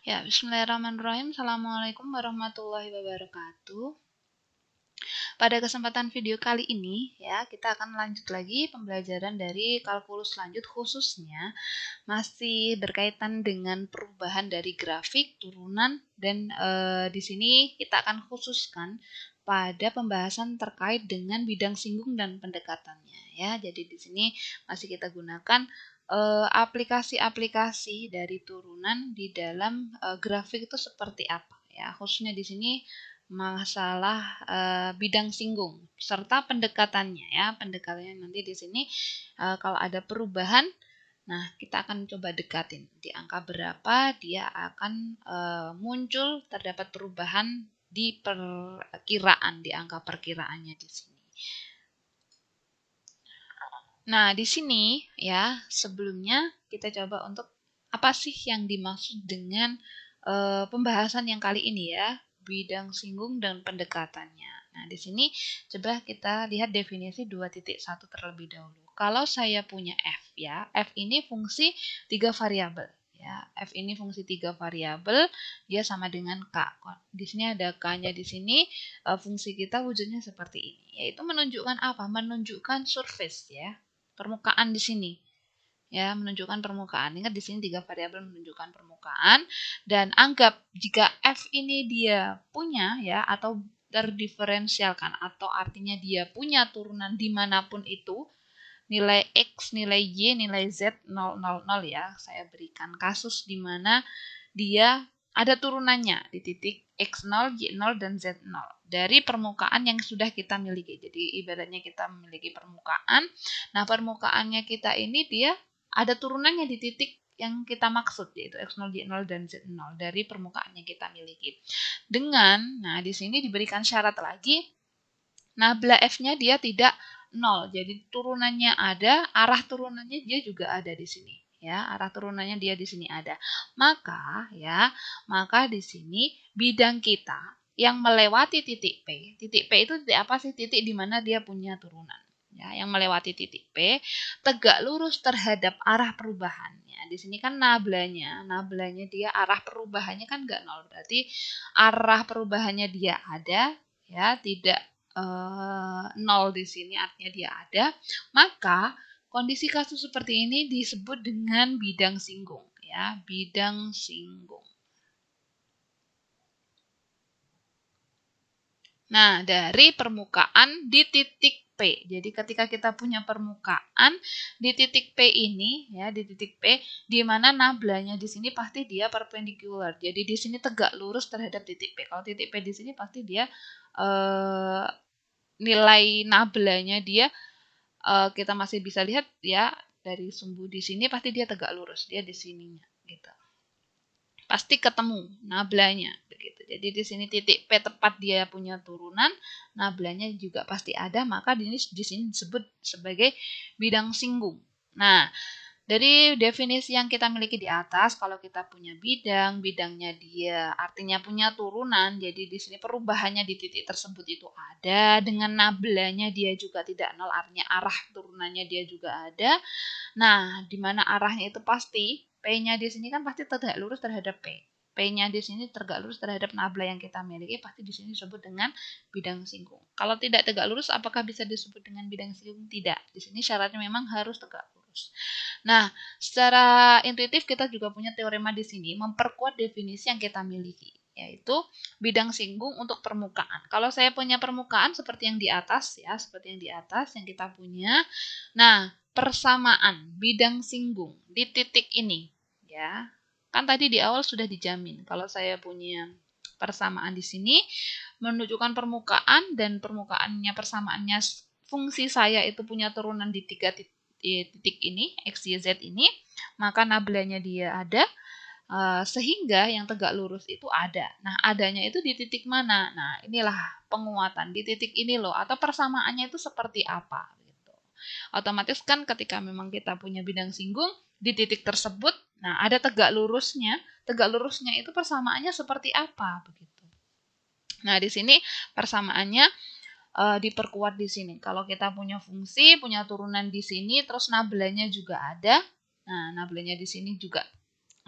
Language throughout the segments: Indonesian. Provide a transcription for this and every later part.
Ya, bismillahirrahmanirrahim. Assalamualaikum warahmatullahi wabarakatuh. Pada kesempatan video kali ini, ya, kita akan lanjut lagi pembelajaran dari kalkulus lanjut, khususnya masih berkaitan dengan perubahan dari grafik, turunan, dan di sini kita akan khususkan pada pembahasan terkait dengan bidang singgung dan pendekatannya, ya. Jadi di sini masih kita gunakan aplikasi-aplikasi dari turunan di dalam grafik itu seperti apa, ya. Khususnya di sini masalah bidang singgung serta pendekatannya, ya. Pendekatannya nanti di sini kalau ada perubahan, nah kita akan coba dekatin di angka berapa dia akan muncul, terdapat perubahan di perkiraan, di angka perkiraannya di sini. Nah, di sini ya, sebelumnya kita coba untuk apa sih yang dimaksud dengan pembahasan yang kali ini, ya, bidang singgung dan pendekatannya. Nah, di sini coba kita lihat definisi 2.1 terlebih dahulu. Kalau saya punya f, ya, f ini fungsi 3 variabel, ya. F ini fungsi 3 variabel, dia sama dengan k. Di sini ada k-nya di sini, fungsi kita wujudnya seperti ini, yaitu menunjukkan apa? Menunjukkan surface, ya. Permukaan di sini, ya, menunjukkan permukaan. Ingat di sini 3 variabel menunjukkan permukaan, dan anggap jika f ini dia punya, ya, atau terdiferensialkan, atau artinya dia punya turunan dimanapun itu, nilai x, nilai y, nilai z 0, 0, 0, ya. Saya berikan kasus di mana dia ada turunannya di titik x0, y0, dan z0 dari permukaan yang sudah kita miliki. Jadi ibaratnya kita memiliki permukaan. Nah, permukaannya kita ini dia ada turunannya di titik yang kita maksud, yaitu x0, y0, dan z0 dari permukaan yang kita miliki. Nah, di sini diberikan syarat lagi, nabla f-nya dia tidak 0. Jadi turunannya ada, arah turunannya dia juga ada di sini. Ya, arah turunannya dia di sini ada. Maka di sini bidang kita yang melewati titik P. Titik P itu titik apa sih? Titik di mana dia punya turunan. Ya, yang melewati titik P tegak lurus terhadap arah perubahannya. Di sini kan nablanya dia arah perubahannya kan enggak 0. Berarti arah perubahannya dia ada, ya, tidak 0 di sini artinya dia ada. Maka kondisi kasus seperti ini disebut dengan bidang singgung, ya, bidang singgung. Nah, dari permukaan di titik P. Jadi ketika kita punya permukaan di titik P ini, ya, di titik P, di mana nablanya di sini pasti dia perpendikular. Jadi di sini tegak lurus terhadap titik P. Kalau titik P di sini pasti dia nilai nablanya dia kita masih bisa lihat, ya, dari sumbu di sini pasti dia tegak lurus, dia di sininya gitu. Pasti ketemu nablanya begitu. Jadi di sini titik P tepat dia punya turunan, nablanya juga pasti ada, maka di sini disebut sebagai bidang singgung. Nah, dari definisi yang kita miliki di atas, kalau kita punya bidang, bidangnya dia artinya punya turunan, jadi di sini perubahannya di titik tersebut itu ada, dengan nablanya dia juga tidak 0, artinya arah turunannya dia juga ada. Nah, di mana arahnya itu pasti, P-nya di sini kan pasti tegak lurus terhadap P. P-nya di sini tegak lurus terhadap nabla yang kita miliki, pasti di sini disebut dengan bidang singgung. Kalau tidak tegak lurus, apakah bisa disebut dengan bidang singgung? Tidak. Di sini syaratnya memang harus tegak lurus. Nah, secara intuitif kita juga punya teorema di sini memperkuat definisi yang kita miliki, yaitu bidang singgung untuk permukaan. Kalau saya punya permukaan seperti yang di atas, ya, seperti yang di atas yang kita punya. Nah, persamaan bidang singgung di titik ini, ya. Kan tadi di awal sudah dijamin kalau saya punya persamaan di sini menunjukkan permukaan, dan permukaannya persamaannya fungsi saya itu punya turunan di 3 titik ini, x, y, z ini, maka nablanya dia ada, sehingga yang tegak lurus itu ada. Nah, adanya itu di titik mana? Nah, inilah penguatan di titik ini loh, atau persamaannya itu seperti apa gitu. Otomatis kan ketika memang kita punya bidang singgung di titik tersebut, nah ada tegak lurusnya. Tegak lurusnya itu persamaannya seperti apa begitu. Nah, di sini persamaannya diperkuat di sini. Kalau kita punya fungsi, punya turunan di sini, terus nablanya juga ada. Nah, nablanya di sini juga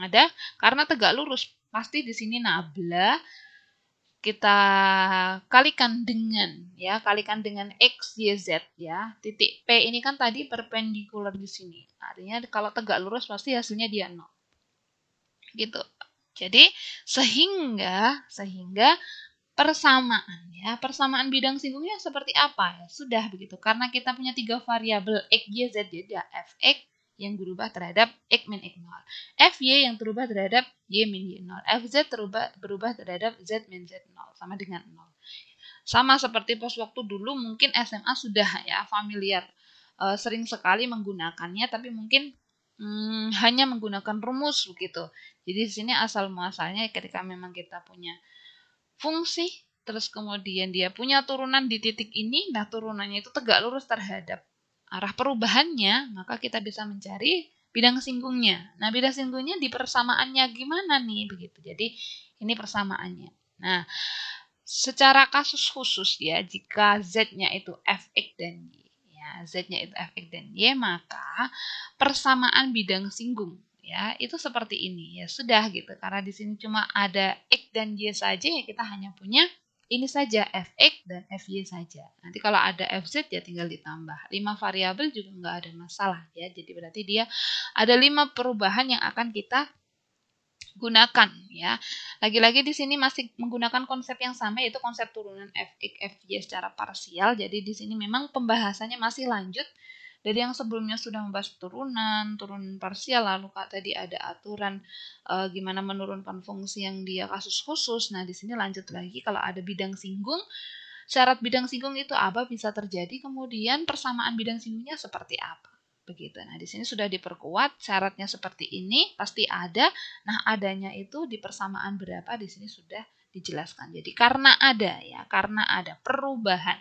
ada karena tegak lurus. pasti di sini nabla kita kalikan dengan x, y, z ya. Titik P ini kan tadi perpendikular di sini. Artinya kalau tegak lurus pasti hasilnya dia 0. Gitu. Jadi sehingga persamaan bidang singgungnya seperti apa ya? Sudah begitu. Karena kita punya 3 variabel x, y, z, jadi fx yang berubah terhadap x min x0, fy yang berubah terhadap y min y0, fz berubah terhadap z min z0 sama dengan 0. Sama seperti pas waktu dulu mungkin SMA sudah ya familiar, sering sekali menggunakannya, tapi mungkin hanya menggunakan rumus begitu. Jadi di sini asal muasalnya ketika memang kita punya fungsi, terus kemudian dia punya turunan di titik ini, nah turunannya itu tegak lurus terhadap arah perubahannya, maka kita bisa mencari bidang singgungnya. Nah, bidang singgungnya di persamaannya gimana nih? Begitu. Jadi, ini persamaannya. Nah, secara kasus khusus ya, jika Z-nya itu fx dan y, ya, Z-nya itu fx dan y, maka persamaan bidang singgung ya itu seperti ini ya sudah gitu, karena di sini cuma ada x dan y saja ya kita hanya punya ini saja fx dan fy saja. Nanti kalau ada fz ya tinggal ditambah 5 variabel juga nggak ada masalah ya. Jadi berarti dia ada 5 perubahan yang akan kita gunakan ya. Lagi-lagi di sini masih menggunakan konsep yang sama, yaitu konsep turunan fx fy secara parsial. Jadi di sini memang pembahasannya masih lanjut dari yang sebelumnya sudah membahas turunan parsial, lalu tadi ada aturan gimana menurunkan fungsi yang dia kasus khusus. Nah, di sini lanjut lagi kalau ada bidang singgung. Syarat bidang singgung itu apa bisa terjadi, kemudian persamaan bidang singgungnya seperti apa. Begitu. Nah, di sini sudah diperkuat syaratnya seperti ini, pasti ada. Nah, adanya itu di persamaan berapa di sini sudah dijelaskan. Jadi karena ada perubahan.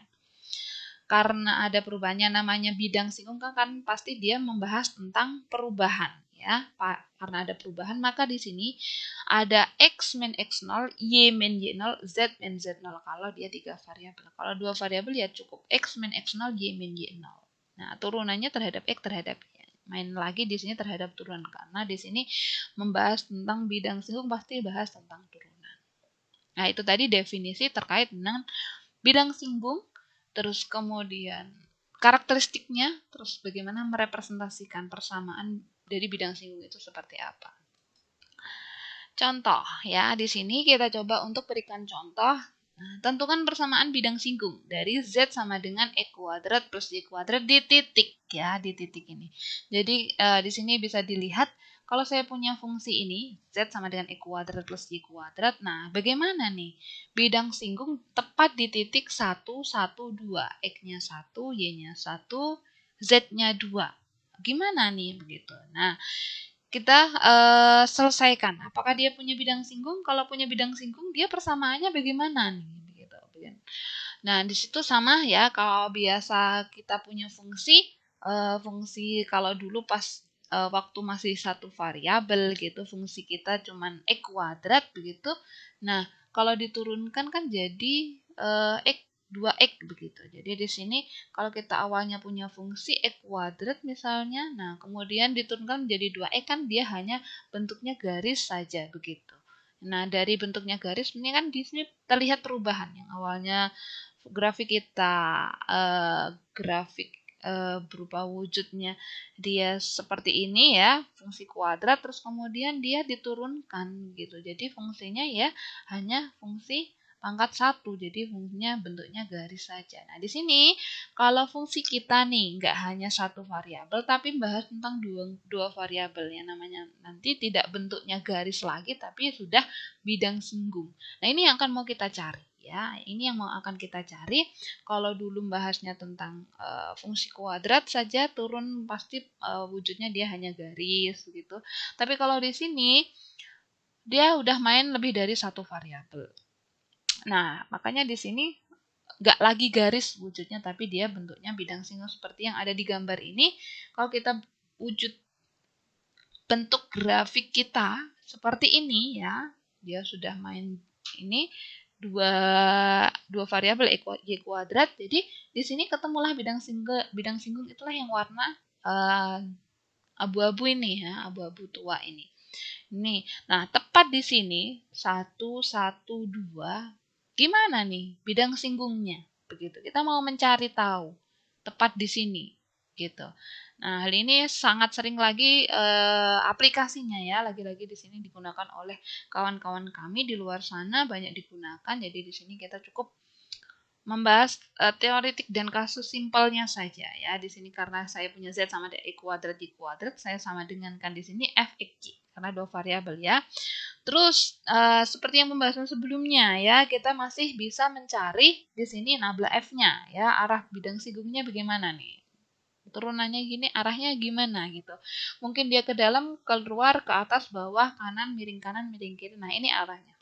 Karena ada perubahannya namanya bidang singgung kan pasti dia membahas tentang perubahan ya. Karena ada perubahan maka di sini ada x min x0, y min y0, z min z0 kalau dia 3 variabel. Kalau 2 variabel ya cukup x min x0, y min y0. Nah, turunannya terhadap x terhadap y. Main lagi di sini terhadap turunan karena di sini membahas tentang bidang singgung pasti bahas tentang turunan. Nah, itu tadi definisi terkait dengan bidang singgung, terus kemudian karakteristiknya, terus bagaimana merepresentasikan persamaan dari bidang singgung itu seperti apa. Contoh ya, di sini kita coba untuk berikan contoh. Nah, tentukan persamaan bidang singgung dari Z sama dengan E kuadrat plus Y kuadrat di titik ya, di titik ini. Jadi di sini bisa dilihat kalau saya punya fungsi ini Z sama dengan E kuadrat plus Y kuadrat. Nah, bagaimana nih bidang singgung tepat di titik 1, 1, 2. X-nya 1, Y-nya 1, Z-nya 2. Gimana nih begitu. Nah, kita selesaikan. Apakah dia punya bidang singgung? Kalau punya bidang singgung, dia persamaannya bagaimana nih? Begitu. Nah, di situ sama ya. Kalau biasa kita punya fungsi kalau dulu pas waktu masih satu variabel gitu, fungsi kita cuman x kuadrat begitu. Nah, kalau diturunkan kan jadi x 2x begitu. Jadi di sini kalau kita awalnya punya fungsi x kuadrat misalnya, nah kemudian diturunkan menjadi 2x kan dia hanya bentuknya garis saja begitu. Nah, dari bentuknya garis ini kan di sini terlihat perubahan yang awalnya grafik kita berupa wujudnya dia seperti ini ya, fungsi kuadrat, terus kemudian dia diturunkan gitu. Jadi fungsinya ya hanya fungsi pangkat 1, jadi fungsinya bentuknya garis saja. Nah, di sini kalau fungsi kita nih nggak hanya satu variabel tapi bahas tentang dua variabel yang namanya nanti tidak bentuknya garis lagi tapi sudah bidang singgung. Nah, ini yang akan mau kita cari ya. Ini yang mau akan kita cari. Kalau dulu bahasnya tentang fungsi kuadrat saja turun pasti wujudnya dia hanya garis gitu. Tapi kalau di sini dia udah main lebih dari satu variabel. Nah, makanya di sini nggak lagi garis wujudnya, tapi dia bentuknya bidang singgung seperti yang ada di gambar ini. Kalau kita wujud bentuk grafik kita seperti ini ya, dia sudah main ini dua variabel y kuadrat. Jadi di sini ketemulah bidang singgung itulah yang warna abu-abu ini ya, abu-abu tua ini. Nih, nah tepat di sini 1, 1, 2. Gimana nih bidang singgungnya? Begitu. Kita mau mencari tahu tepat di sini gitu. Nah, hal ini sangat sering lagi aplikasinya ya, lagi-lagi di sini digunakan oleh kawan-kawan kami di luar sana, banyak digunakan. Jadi di sini kita cukup membahas teoritik dan kasus simpelnya saja ya. Di sini karena saya punya Z sama dengan Y kuadrat, saya sama dengankan di sini F, X, Y karena dua variabel ya. Terus seperti yang pembahasan sebelumnya ya, kita masih bisa mencari di sini nabla F-nya ya, arah bidang singgungnya bagaimana nih. Turunannya gini, arahnya gimana gitu. Mungkin dia ke dalam, keluar, ke atas, bawah, kanan, miring kiri. Nah, ini arahnya.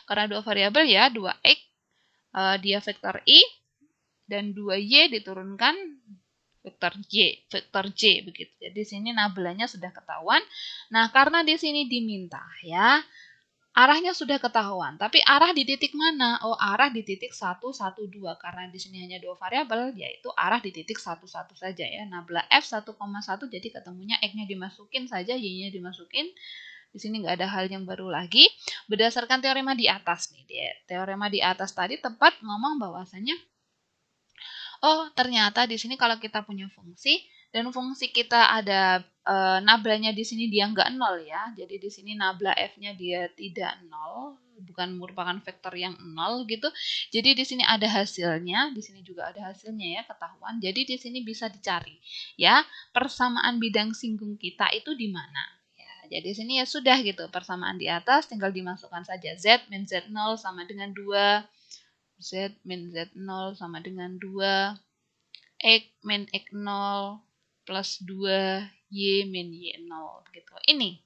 Karena dua variabel ya, 2X dia vektor I dan 2Y diturunkan vektor J begitu. Jadi sini nabelanya sudah ketahuan. Nah, karena di sini diminta ya, arahnya sudah ketahuan, tapi arah di titik mana? Oh, arah di titik 1, 1, 2. Karena di sini hanya dua variabel, yaitu arah di titik 1, 1 saja ya. Nabla F 1,1 jadi ketemunya X-nya dimasukin saja, Y-nya dimasukin. Di sini nggak ada hal yang baru lagi. Berdasarkan teorema di atas nih, teorema di atas tadi tepat ngomong bahwasanya oh, ternyata di sini kalau kita punya fungsi dan fungsi kita ada nablanya di sini dia nggak nol ya. Jadi di sini nabla f-nya dia tidak nol, bukan merupakan vektor yang nol gitu. Jadi di sini ada hasilnya, di sini juga ada hasilnya ya, ketahuan. Jadi di sini bisa dicari ya, persamaan bidang singgung kita itu di mana. Ya, jadi sini ya sudah gitu, persamaan di atas tinggal dimasukkan saja Z min Z0 sama dengan 2. Z min Z0 sama dengan 2. X min X0 plus 2. Y min Y0. Gitu. Ini.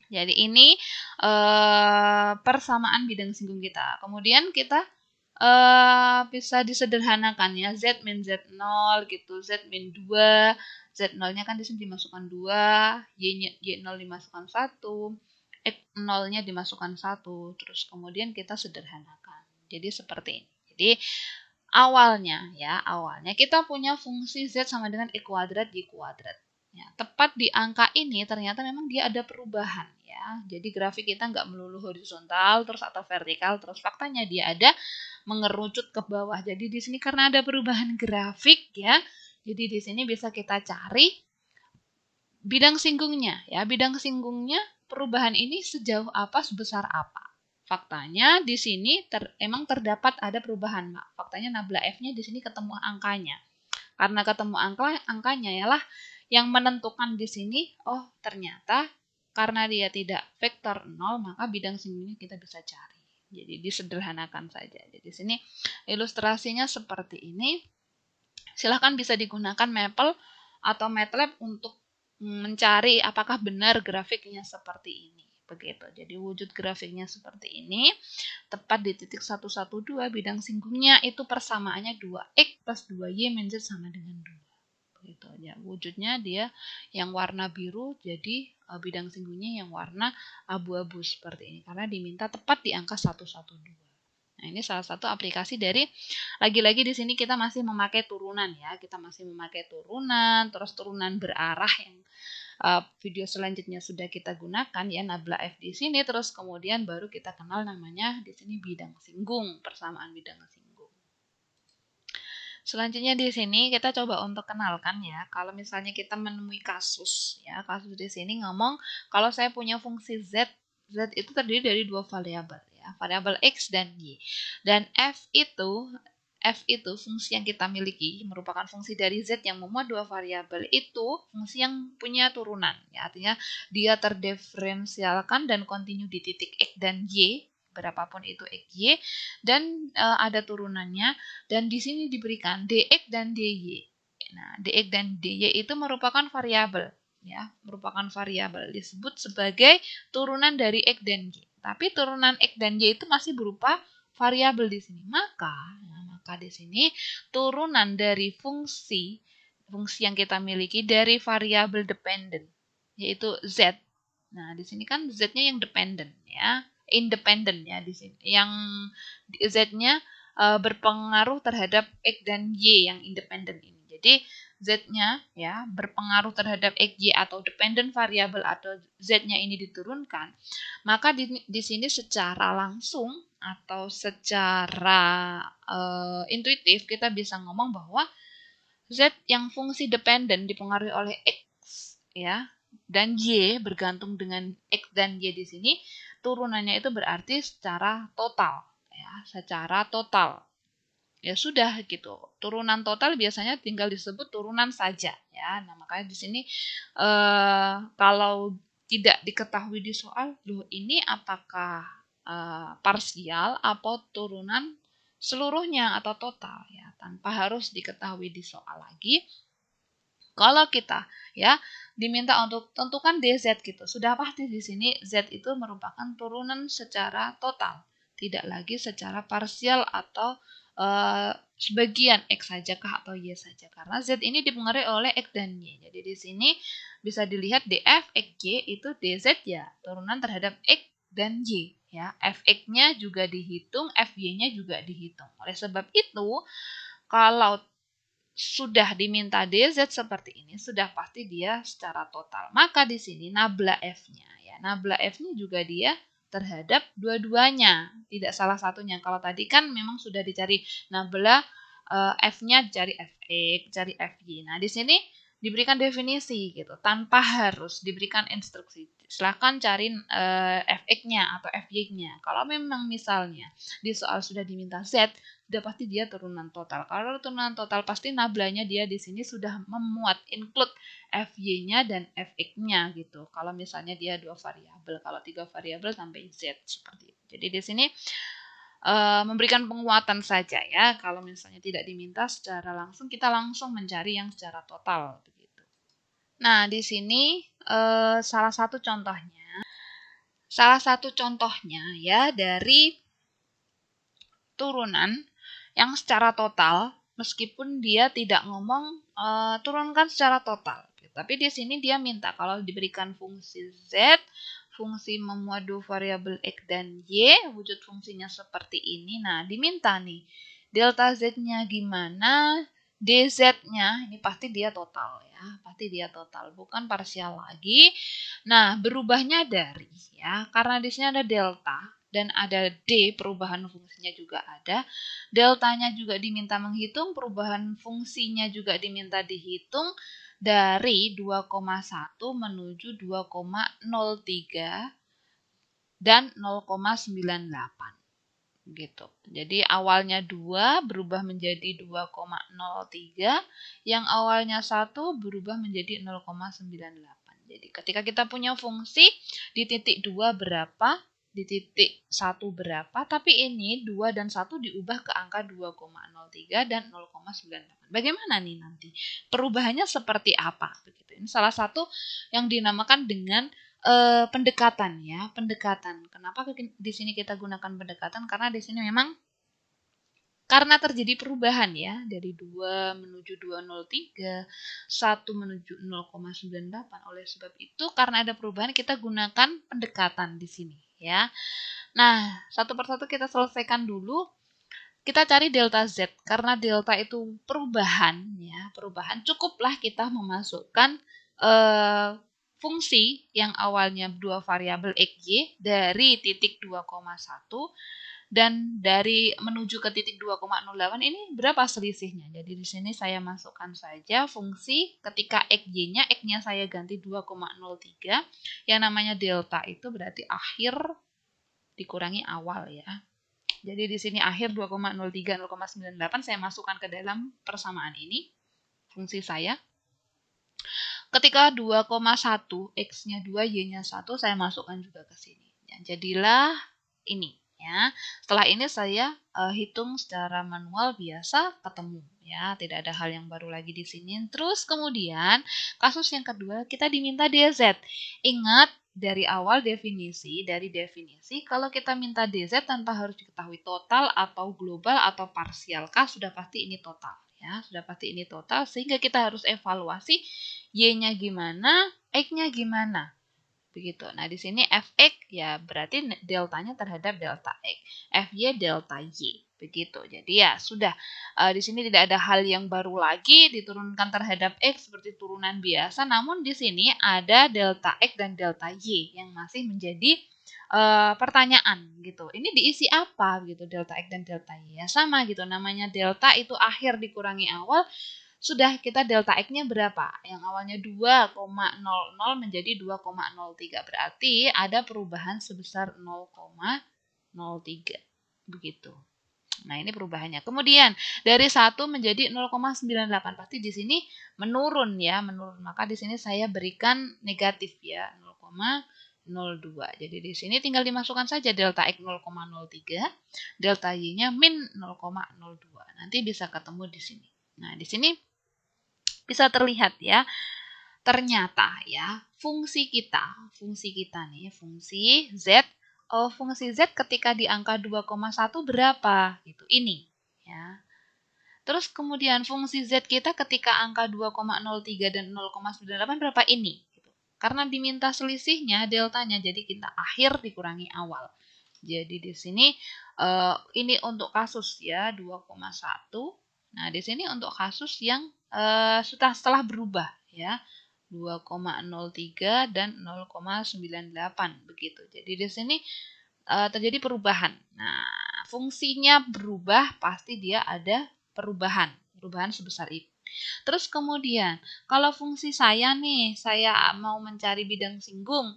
Jadi ini persamaan bidang singgung kita. Kemudian kita bisa disederhanakan ya. Z min Z0 gitu. Z min 2. Z0-nya kan di sini dimasukkan 2. Y0 dimasukkan 1. X0-nya dimasukkan 1. Terus kemudian kita sederhanakan. Jadi seperti ini. Jadi awalnya kita punya fungsi Z sama dengan Y kuadrat Y kuadrat. Ya, tepat di angka ini ternyata memang dia ada perubahan ya. Jadi grafik kita nggak melulu horizontal terus atau vertikal, terus faktanya dia ada mengerucut ke bawah. Jadi di sini karena ada perubahan grafik ya. Jadi di sini bisa kita cari bidang singgungnya ya. Bidang singgungnya perubahan ini sejauh apa, sebesar apa. Faktanya di sini emang terdapat ada perubahan, Mbak. Faktanya nabla F-nya di sini ketemu angkanya. Karena ketemu angkanya yalah yang menentukan di sini, oh ternyata karena dia tidak vektor 0, maka bidang singgungnya kita bisa cari. Jadi disederhanakan saja. Jadi di sini ilustrasinya seperti ini. Silahkan bisa digunakan Maple atau MATLAB untuk mencari apakah benar grafiknya seperti ini. Begitu. Jadi wujud grafiknya seperti ini. Tepat di titik 112 bidang singgungnya itu persamaannya 2x plus 2y min z sama dengan 2. Begitu aja. Wujudnya dia yang warna biru, jadi bidang singgungnya yang warna abu-abu seperti ini. Karena diminta tepat di angka 112. Nah, ini salah satu aplikasi dari, lagi-lagi di sini kita masih memakai turunan ya. Kita masih memakai turunan, terus turunan berarah yang video selanjutnya sudah kita gunakan ya, nabla F di sini, terus kemudian baru kita kenal namanya di sini bidang singgung, persamaan bidang singgung. Selanjutnya di sini kita coba untuk kenalkan ya, kalau misalnya kita menemui kasus ya, kasus di sini ngomong kalau saya punya fungsi Z itu terdiri dari dua variabel ya, variabel X dan Y. Dan F itu fungsi yang kita miliki merupakan fungsi dari Z yang memuat dua variabel, itu fungsi yang punya turunan ya, artinya dia terdiferensialkan dan kontinu di titik X dan Y, berapapun itu X, Y, dan ada turunannya, dan di sini diberikan dx dan dy. Nah, dx dan dy itu merupakan variabel ya, merupakan variabel disebut sebagai turunan dari X dan Y. Tapi turunan X dan Y itu masih berupa variabel di sini. Maka di sini turunan dari fungsi yang kita miliki dari variabel dependent yaitu Z. Nah, di sini kan Z-nya yang dependent ya, independent ya di sini. Yang Z-nya berpengaruh terhadap X dan Y yang independent ini. Jadi Z-nya ya berpengaruh terhadap XY atau dependent variable atau Z-nya ini diturunkan, maka di sini secara langsung atau secara intuitif kita bisa ngomong bahwa Z yang fungsi dependen dipengaruhi oleh X ya dan Y bergantung dengan X dan Y di sini, turunannya itu berarti secara total ya, secara total. Ya sudah gitu. Turunan total biasanya tinggal disebut turunan saja ya. Nah, makanya di sini kalau tidak diketahui di soal, loh ini apakah parsial atau turunan seluruhnya atau total ya, tanpa harus diketahui di soal lagi. Kalau kita ya diminta untuk tentukan DZ gitu, sudah pasti di sini Z itu merupakan turunan secara total, tidak lagi secara parsial atau sebagian X saja kah atau Y saja, karena Z ini dipengaruhi oleh X dan Y. Jadi di sini bisa dilihat DF XY itu DZ ya turunan terhadap X dan Y ya. Fx-nya juga dihitung, Fy-nya juga dihitung. Oleh sebab itu kalau sudah diminta DZ seperti ini, sudah pasti dia secara total. Maka di sini nabla F-nya ya. Nabla F-nya juga dia terhadap dua-duanya, tidak salah satunya. Kalau tadi kan memang sudah dicari nabla F-nya cari Fx, cari Fy. Nah, di sini diberikan definisi gitu, tanpa harus diberikan instruksi. Silahkan cari Fx-nya atau Fy-nya. Kalau memang misalnya di soal sudah diminta Z, sudah pasti dia turunan total. Kalau turunan total pasti nablanya dia di sini sudah memuat include Fy-nya dan Fx-nya gitu. Kalau misalnya dia 2 variabel, kalau 3 variabel sampai Z seperti itu. Jadi di sini memberikan penguatan saja ya. Kalau misalnya tidak diminta secara langsung, kita langsung mencari yang secara total begitu. Nah, di sini salah satu contohnya ya dari turunan yang secara total, meskipun dia tidak ngomong turunkan secara total. Tapi di sini dia minta kalau diberikan fungsi Z, fungsi memuat dua variabel X dan Y, wujud fungsinya seperti ini. Nah, diminta nih, delta Z-nya gimana, DZ-nya, ini pasti dia total ya, pasti dia total, bukan parsial lagi. Nah, berubahnya dari ya, karena di sini ada delta, dan ada D, perubahan fungsinya juga ada. Deltanya juga diminta menghitung, perubahan fungsinya juga diminta dihitung dari 2,1 menuju 2,03 dan 0,98 gitu. Jadi awalnya 2 berubah menjadi 2,03, yang awalnya 1 berubah menjadi 0,98. Jadi ketika kita punya fungsi di titik 2 berapa, di titik 1 berapa, tapi ini 2 dan 1 diubah ke angka 2,03 dan 0,98. Bagaimana nih nanti? Perubahannya seperti apa? Begitu. Ini salah satu yang dinamakan dengan pendekatan ya, pendekatan. Kenapa di sini kita gunakan pendekatan? Karena di sini memang karena terjadi perubahan ya, dari 2 menuju 203, 1 menuju 0,98. Oleh sebab itu karena ada perubahan kita gunakan pendekatan di sini ya. Nah, satu persatu kita selesaikan dulu. Kita cari delta Z karena delta itu perubahan ya, perubahan. Cukuplah kita memasukkan fungsi yang awalnya 2 variabel XY dari titik 2,1 dan dari menuju ke titik 2,08 ini berapa selisihnya. Jadi di sini saya masukkan saja fungsi ketika XY-nya, X-nya saya ganti 2,03. Yang namanya delta itu berarti akhir dikurangi awal ya. Jadi di sini akhir 2,03 0,98 saya masukkan ke dalam persamaan ini fungsi saya. Ketika 2,1 X-nya 2, Y-nya 1 saya masukkan juga ke sini. Ya, jadilah ini ya. Setelah ini saya hitung secara manual biasa ketemu ya, tidak ada hal yang baru lagi di sini. Terus kemudian kasus yang kedua kita diminta DZ. Ingat dari awal definisi kalau kita minta DZ tanpa harus diketahui total atau global atau parsial kah, sudah pasti ini total ya, sudah pasti ini total sehingga kita harus evaluasi Y-nya gimana, X-nya gimana. Begitu. Nah, di sini Fx ya berarti deltanya terhadap delta X, Fy delta Y. Begitu. Jadi ya sudah, di sini tidak ada hal yang baru lagi diturunkan terhadap X seperti turunan biasa, namun di sini ada delta X dan delta Y yang masih menjadi pertanyaan gitu. Ini diisi apa gitu delta X dan delta Y? Ya sama gitu, namanya delta itu akhir dikurangi awal, sudah kita delta X-nya berapa? Yang awalnya 2,00 menjadi 2,03. Berarti ada perubahan sebesar 0,03. Begitu. Nah, ini perubahannya. Kemudian dari 1 menjadi 0,98. Pasti di sini menurun ya, menurun. Maka di sini saya berikan negatif ya, 0,02. Jadi di sini tinggal dimasukkan saja delta X 0,03, delta Y-nya min 0,02. Nanti bisa ketemu di sini. Nah, di sini bisa terlihat ya. Ternyata ya, fungsi kita nih, fungsi Z, fungsi Z ketika di angka 2,1 berapa? Gitu, ini ya. Terus kemudian fungsi Z kita ketika angka 2,03 dan 0,98 berapa? Ini. Gitu. Karena diminta selisihnya, deltanya, jadi kita akhir dikurangi awal. Jadi di sini ini untuk kasus ya 2,1. Nah, di sini untuk kasus yang setelah berubah ya. 2,03 dan 0,98 begitu. Jadi di sini terjadi perubahan. Nah, fungsinya berubah pasti dia ada perubahan sebesar itu. Terus kemudian, kalau fungsi saya nih, saya mau mencari bidang singgung,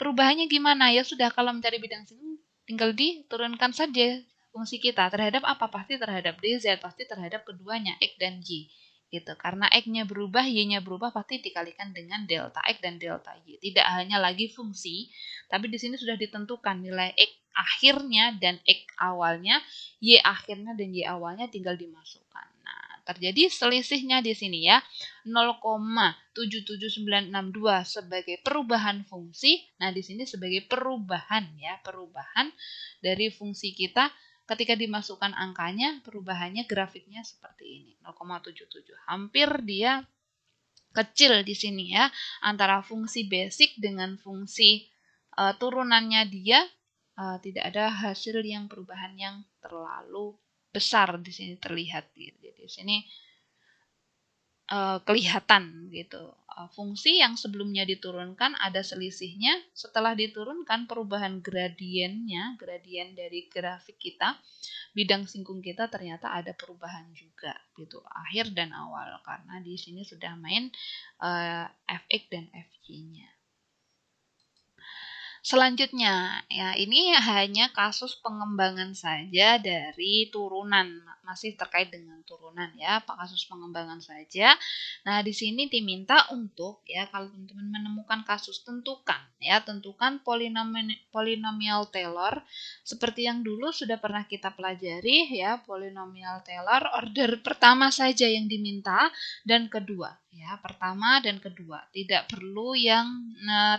perubahannya gimana? Ya sudah, kalau mencari bidang singgung tinggal diturunkan saja fungsi kita terhadap apa? Pasti terhadap DZ, pasti terhadap keduanya X dan Y. Gitu. Karena X-nya berubah, Y-nya berubah, pasti dikalikan dengan delta X dan delta Y. Tidak hanya lagi fungsi, tapi di sini sudah ditentukan nilai X akhirnya dan X awalnya, Y akhirnya dan Y awalnya tinggal dimasukkan. Nah, terjadi selisihnya di sini ya, 0,77962 sebagai perubahan fungsi. Nah, di sini sebagai perubahan ya, perubahan dari fungsi kita. Ketika dimasukkan angkanya, perubahannya grafiknya seperti ini, 0,77. Hampir dia kecil di sini ya, antara fungsi basic dengan fungsi turunannya dia tidak ada hasil yang perubahan yang terlalu besar di sini terlihat gitu. Jadi di sini kelihatan gitu. Fungsi yang sebelumnya diturunkan ada selisihnya, setelah diturunkan perubahan gradiennya, gradien dari grafik kita, bidang singgung kita ternyata ada perubahan juga gitu, akhir dan awal, karena di sini sudah main fx dan fy-nya. Selanjutnya, ya ini hanya kasus pengembangan saja dari turunan, masih terkait dengan turunan ya, kasus pengembangan saja. Nah, di sini diminta untuk ya kalau teman-teman menemukan kasus tentukan polinomial Taylor seperti yang dulu sudah pernah kita pelajari ya, polinomial Taylor order pertama saja yang diminta dan kedua ya, pertama dan kedua, tidak perlu yang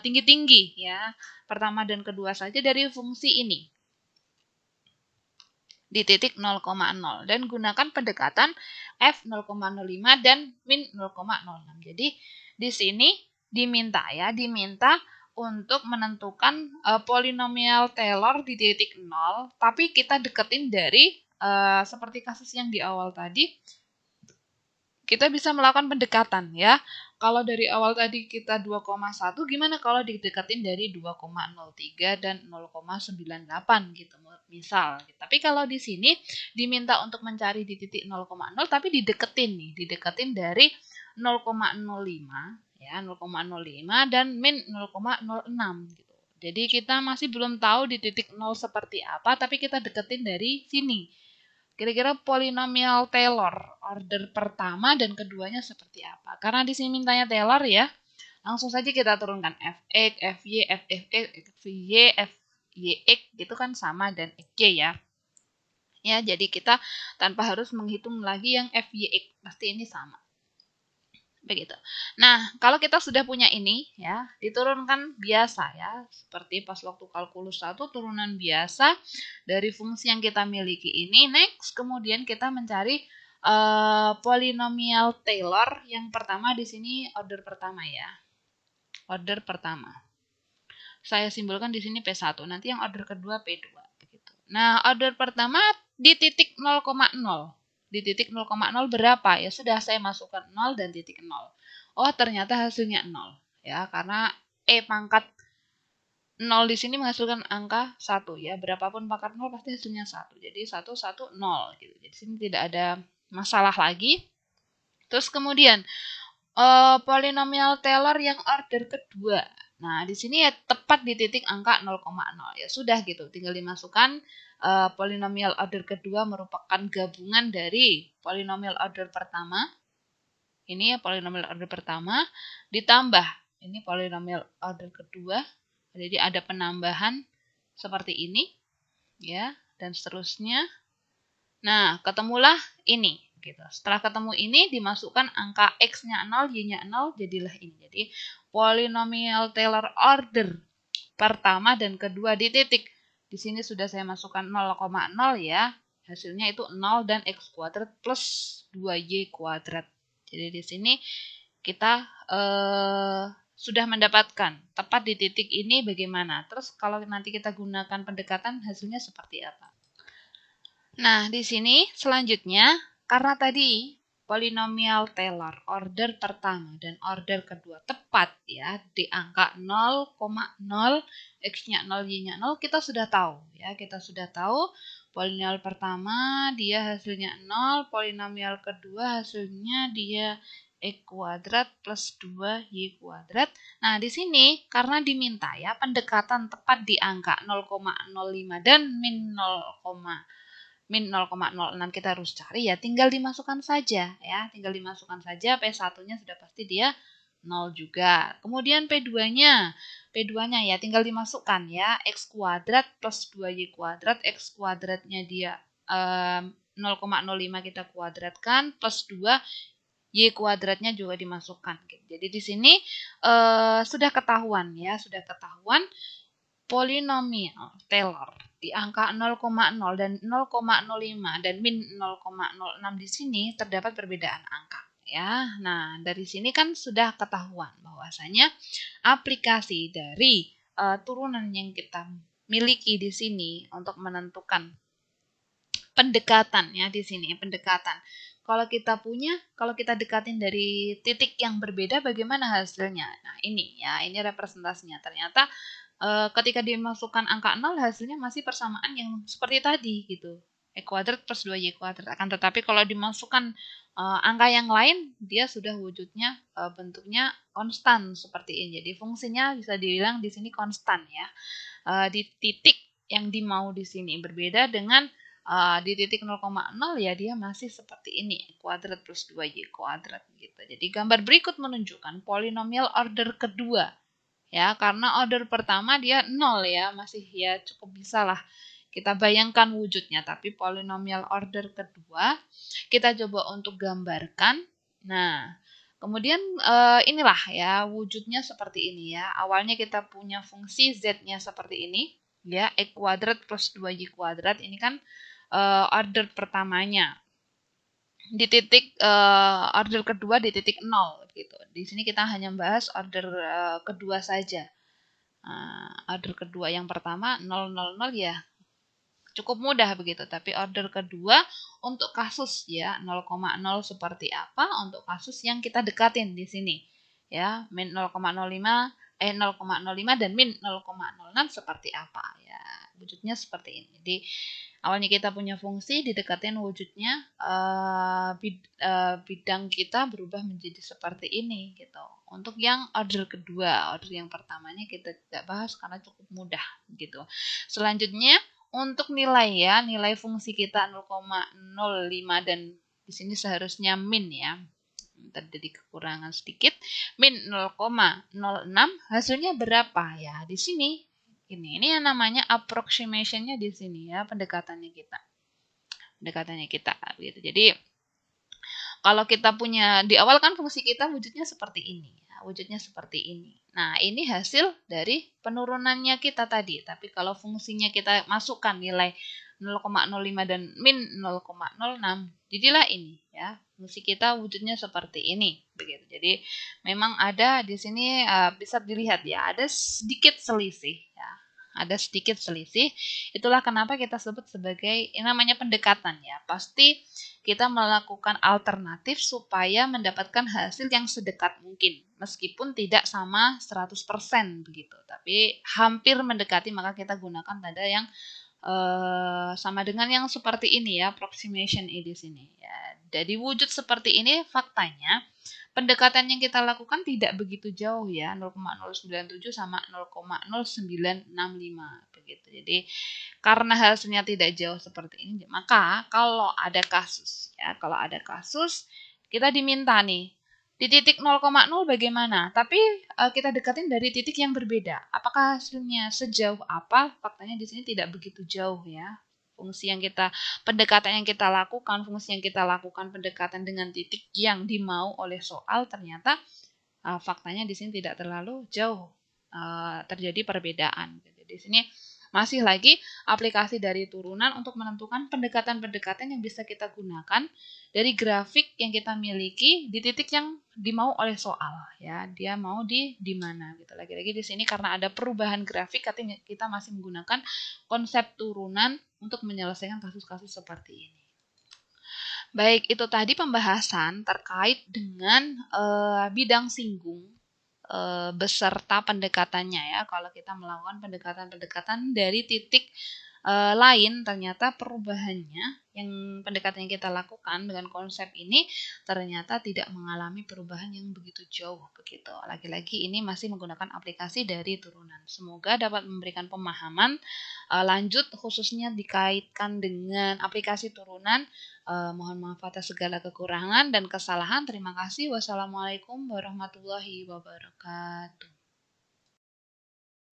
tinggi-tinggi ya. Pertama dan kedua saja dari fungsi ini di titik 0,0 dan gunakan pendekatan f 0,05 dan min 0,06. Jadi di sini diminta untuk menentukan polinomial Taylor di titik 0, tapi kita deketin dari seperti kasus yang di awal tadi, kita bisa melakukan pendekatan ya. Kalau dari awal tadi kita 2,1, gimana kalau didekatin dari 2,03 dan 0,98 gitu misal. Tapi kalau di sini diminta untuk mencari di titik 0,0 tapi dideketin dari 0,05 ya, 0,05 dan min 0,06 gitu. Jadi kita masih belum tahu di titik 0 seperti apa, tapi kita deketin dari sini. Kira-kira polinomial Taylor order pertama dan keduanya seperti apa? Karena di sini mintanya Taylor ya, langsung saja kita turunkan fx, fy, fy, fyx gitu kan sama dan xy ya. Ya, jadi kita tanpa harus menghitung lagi yang fyx, pasti ini sama. Begitu. Nah, kalau kita sudah punya ini ya, diturunkan biasa ya, seperti pas waktu kalkulus 1 turunan biasa dari fungsi yang kita miliki ini. Next, kemudian kita mencari polinomial Taylor. Yang pertama di sini order pertama ya. Order pertama. Saya simbolkan di sini P1, nanti yang order kedua P2 begitu. Nah, order pertama di titik 0,0. Di titik 0,0 berapa? Ya sudah, saya masukkan 0 dan titik 0. Oh, ternyata hasilnya 0. Ya, karena E pangkat 0 di sini menghasilkan angka 1 ya. Berapapun pangkat 0 pasti hasilnya 1. Jadi 1, 1, 0 gitu. Jadi sini tidak ada masalah lagi. Terus kemudian polinomial Taylor yang order kedua. Nah, di sini ya tepat di titik angka 0,0. Ya sudah gitu, tinggal dimasukkan polinomial order kedua merupakan gabungan dari polinomial order pertama. Ini ya polinomial order pertama ditambah ini polinomial order kedua. Jadi ada penambahan seperti ini ya, dan seterusnya. Nah, ketemulah ini gitu. Setelah ketemu ini dimasukkan angka X-nya 0, Y-nya 0, jadilah ini. Jadi polinomial Taylor order pertama dan kedua di titik. Di sini sudah saya masukkan 0,0 ya. Hasilnya itu 0 dan X kuadrat plus 2Y kuadrat. Jadi di sini kita sudah mendapatkan tepat di titik ini bagaimana. Terus kalau nanti kita gunakan pendekatan hasilnya seperti apa. Nah, di sini selanjutnya karena tadi polinomial Taylor order pertama dan order kedua tepat ya di angka 0,0, X-nya 0, Y-nya 0, kita sudah tahu ya. Kita sudah tahu polinomial pertama dia hasilnya 0, polinomial kedua hasilnya dia X kuadrat plus 2Y kuadrat. Nah, di sini karena diminta ya pendekatan tepat di angka 0,05 dan min 0,06 kita harus cari ya, tinggal dimasukkan saja ya, tinggal dimasukkan saja. P1-nya sudah pasti dia 0 juga. Kemudian P2-nya ya tinggal dimasukkan ya, X kuadrat plus 2Y kuadrat, X kuadratnya dia 0,05 kita kuadratkan plus 2 Y kuadratnya juga dimasukkan. Jadi di sini sudah ketahuan ya, sudah ketahuan polinomial Taylor di angka 0,0 dan 0,05 dan min 0,06 di sini terdapat perbedaan angka ya. Nah, dari sini kan sudah ketahuan bahwasanya aplikasi dari turunan yang kita miliki di sini untuk menentukan pendekatan ya di sini pendekatan. Kalau kita dekatin dari titik yang berbeda bagaimana hasilnya? Nah, ini ya, ini representasinya. Ternyata ketika dimasukkan angka 0 hasilnya masih persamaan yang seperti tadi gitu. E kuadrat plus 2Y kuadrat. Akan tetapi kalau dimasukkan angka yang lain dia sudah wujudnya bentuknya konstan seperti ini. Jadi fungsinya bisa dibilang di sini konstan ya. Di titik yang dimau di sini berbeda dengan di titik 0,0 ya dia masih seperti ini, kuadrat plus 2Y kuadrat gitu. Jadi gambar berikut menunjukkan polinomial order kedua ya, karena order pertama dia 0 ya, masih ya cukup bisa lah kita bayangkan wujudnya. Tapi polinomial order kedua kita coba untuk gambarkan. Nah, kemudian inilah ya wujudnya seperti ini ya. Awalnya kita punya fungsi Z-nya seperti ini ya, X kuadrat plus 2Y kuadrat. Ini kan order pertamanya di titik order kedua di titik 0 gitu. Di sini kita hanya membahas order kedua saja. Order kedua yang pertama 000 ya cukup mudah begitu, tapi order kedua untuk kasus ya 0,0 seperti apa untuk kasus yang kita dekatin di sini ya, min 0,05 0,05 dan min 0,06 seperti apa ya, wujudnya seperti ini. Jadi awalnya kita punya fungsi didekatin wujudnya bidang kita berubah menjadi seperti ini gitu. Untuk yang order kedua, order yang pertamanya kita tidak bahas karena cukup mudah gitu. Selanjutnya untuk nilai ya, nilai fungsi kita 0,05 dan di sini seharusnya min ya. Terjadi kekurangan sedikit. Min 0,06 hasilnya berapa ya? Di sini ini yang namanya approximation-nya di sini ya, pendekatannya kita. Pendekatannya kita gitu. Jadi kalau kita punya di awal kan fungsi kita wujudnya seperti ini ya, wujudnya seperti ini. Nah, ini hasil dari penurunannya kita tadi. Tapi kalau fungsinya kita masukkan nilai 0,05 dan min 0,06, jadilah ini ya. Fungsi kita wujudnya seperti ini begitu. Jadi memang ada di sini bisa dilihat ya, ada sedikit selisih ya. ada sedikit selisih. Itulah kenapa kita sebut sebagai namanya pendekatan ya. Pasti kita melakukan alternatif supaya mendapatkan hasil yang sedekat mungkin. Meskipun tidak sama 100% begitu, tapi hampir mendekati, maka kita gunakan tanda yang sama dengan yang seperti ini ya, approximation di sini ya. Jadi wujud seperti ini faktanya pendekatan yang kita lakukan tidak begitu jauh ya, 0,097 sama 0,0965 begitu. Jadi karena hasilnya tidak jauh seperti ini, maka kalau ada kasus ya, kalau ada kasus kita diminta nih di titik 0,0 bagaimana? Tapi kita dekatin dari titik yang berbeda. Apakah hasilnya sejauh apa? Faktanya di sini tidak begitu jauh ya. Fungsi yang kita pendekatan yang kita lakukan, fungsi yang kita lakukan pendekatan dengan titik yang dimau oleh soal ternyata faktanya di sini tidak terlalu jauh terjadi perbedaan. Jadi di sini masih lagi aplikasi dari turunan untuk menentukan pendekatan-pendekatan yang bisa kita gunakan dari grafik yang kita miliki di titik yang dimau oleh soal ya. Dia mau di mana gitu. Lagi-lagi di sini karena ada perubahan grafik kita masih menggunakan konsep turunan untuk menyelesaikan kasus-kasus seperti ini. Baik, itu tadi pembahasan terkait dengan bidang singgung beserta pendekatannya ya. Kalau kita melakukan pendekatan-pendekatan dari titik lain, ternyata perubahannya yang pendekatan yang kita lakukan dengan konsep ini ternyata tidak mengalami perubahan yang begitu jauh begitu. Lagi-lagi ini masih menggunakan aplikasi dari turunan. Semoga dapat memberikan pemahaman lanjut khususnya dikaitkan dengan aplikasi turunan. Mohon maaf atas segala kekurangan dan kesalahan. Terima kasih. Wassalamualaikum warahmatullahi wabarakatuh.